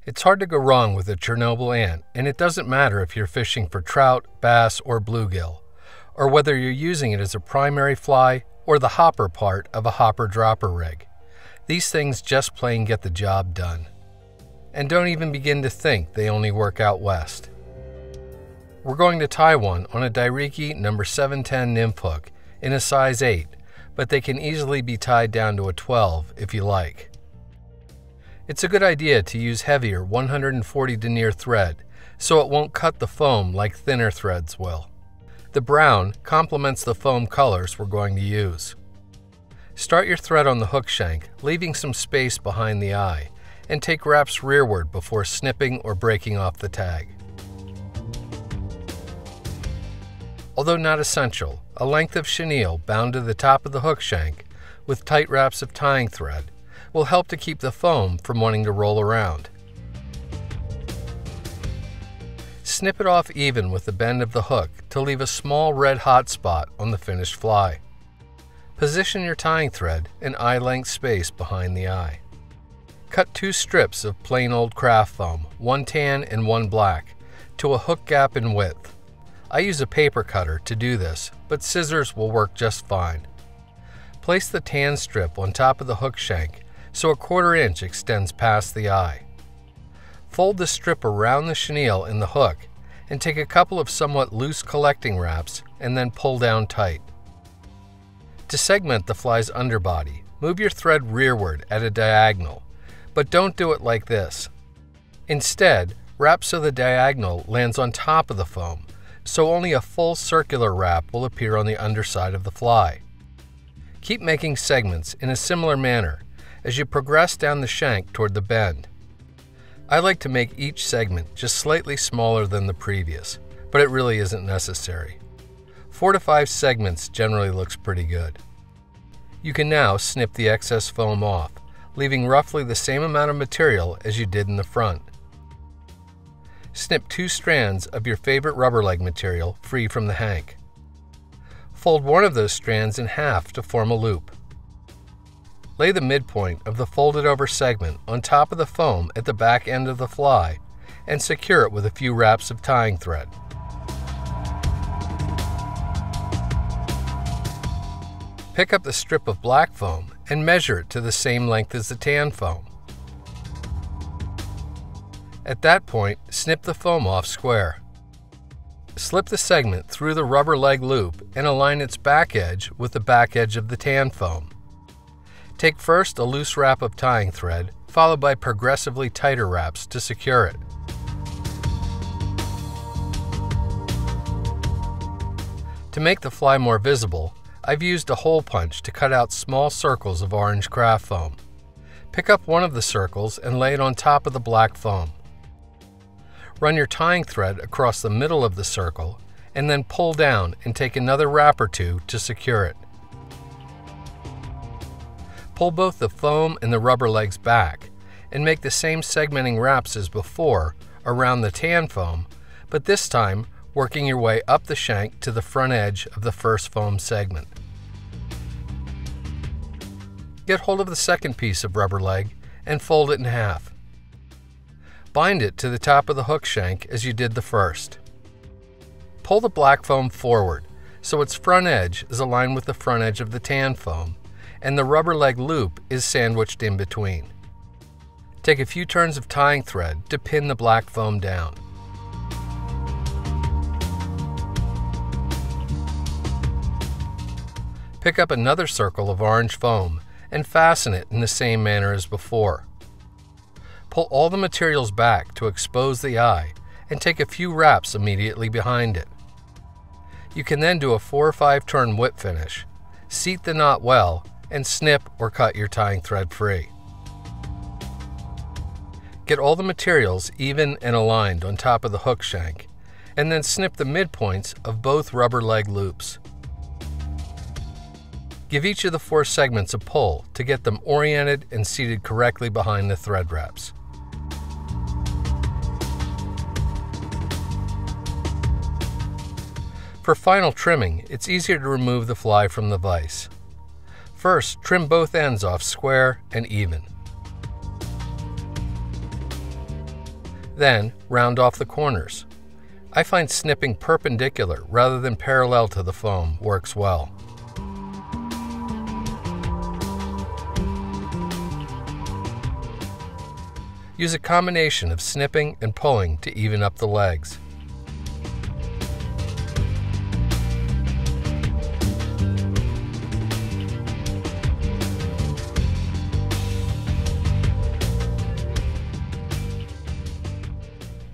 It's hard to go wrong with a Chernobyl ant, and it doesn't matter if you're fishing for trout, bass, or bluegill, or whether you're using it as a primary fly or the hopper part of a hopper-dropper rig. These things just plain get the job done. And don't even begin to think they only work out west. We're going to tie one on a Dai-Riki number 710 nymph hook in a size 8, but they can easily be tied down to a 12 if you like. It's a good idea to use heavier 140 Denier thread so it won't cut the foam like thinner threads will. The brown complements the foam colors we're going to use. Start your thread on the hook shank, leaving some space behind the eye, and take wraps rearward before snipping or breaking off the tag. Although not essential, a length of chenille bound to the top of the hook shank with tight wraps of tying thread will help to keep the foam from wanting to roll around. Snip it off even with the bend of the hook to leave a small red hot spot on the finished fly. Position your tying thread an eye-length space behind the eye. Cut 2 strips of plain old craft foam, one tan and one black, to a hook gap in width. I use a paper cutter to do this, but scissors will work just fine. Place the tan strip on top of the hook shank so a 1/4 inch extends past the eye. Fold the strip around the chenille in the hook and take a couple of somewhat loose collecting wraps and then pull down tight. To segment the fly's underbody, move your thread rearward at a diagonal, but don't do it like this. Instead, wrap so the diagonal lands on top of the foam, so only a full circular wrap will appear on the underside of the fly. Keep making segments in a similar manner as you progress down the shank toward the bend. I like to make each segment just slightly smaller than the previous, but it really isn't necessary. 4 to 5 segments generally looks pretty good. You can now snip the excess foam off, leaving roughly the same amount of material as you did in the front. Snip 2 strands of your favorite rubber leg material free from the hank. Fold one of those strands in half to form a loop. Lay the midpoint of the folded over segment on top of the foam at the back end of the fly and secure it with a few wraps of tying thread. Pick up the strip of black foam and measure it to the same length as the tan foam. At that point, snip the foam off square. Slip the segment through the rubber leg loop and align its back edge with the back edge of the tan foam. Take first a loose wrap of tying thread, followed by progressively tighter wraps to secure it. To make the fly more visible, I've used a hole punch to cut out small circles of orange craft foam. Pick up one of the circles and lay it on top of the black foam. Run your tying thread across the middle of the circle and then pull down and take another wrap or 2 to secure it. Pull both the foam and the rubber legs back and make the same segmenting wraps as before around the tan foam, but this time working your way up the shank to the front edge of the first foam segment. Get hold of the second piece of rubber leg and fold it in half. Bind it to the top of the hook shank as you did the first. Pull the black foam forward so its front edge is aligned with the front edge of the tan foam, and the rubber leg loop is sandwiched in between. Take a few turns of tying thread to pin the black foam down. Pick up another circle of orange foam and fasten it in the same manner as before. Pull all the materials back to expose the eye and take a few wraps immediately behind it. You can then do a 4 or 5 turn whip finish, seat the knot well, and snip or cut your tying thread free. Get all the materials even and aligned on top of the hook shank, and then snip the midpoints of both rubber leg loops. Give each of the 4 segments a pull to get them oriented and seated correctly behind the thread wraps. For final trimming, it's easier to remove the fly from the vise. First, trim both ends off square and even. Then, round off the corners. I find snipping perpendicular rather than parallel to the foam works well. Use a combination of snipping and pulling to even up the legs.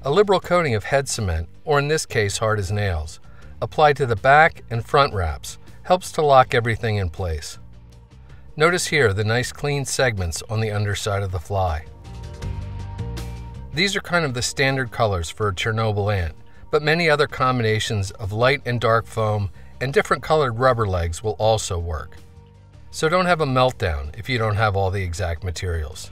A liberal coating of head cement, or in this case hard as nails, applied to the back and front wraps helps to lock everything in place. Notice here the nice clean segments on the underside of the fly. These are kind of the standard colors for a Chernobyl ant, but many other combinations of light and dark foam and different colored rubber legs will also work. So don't have a meltdown if you don't have all the exact materials.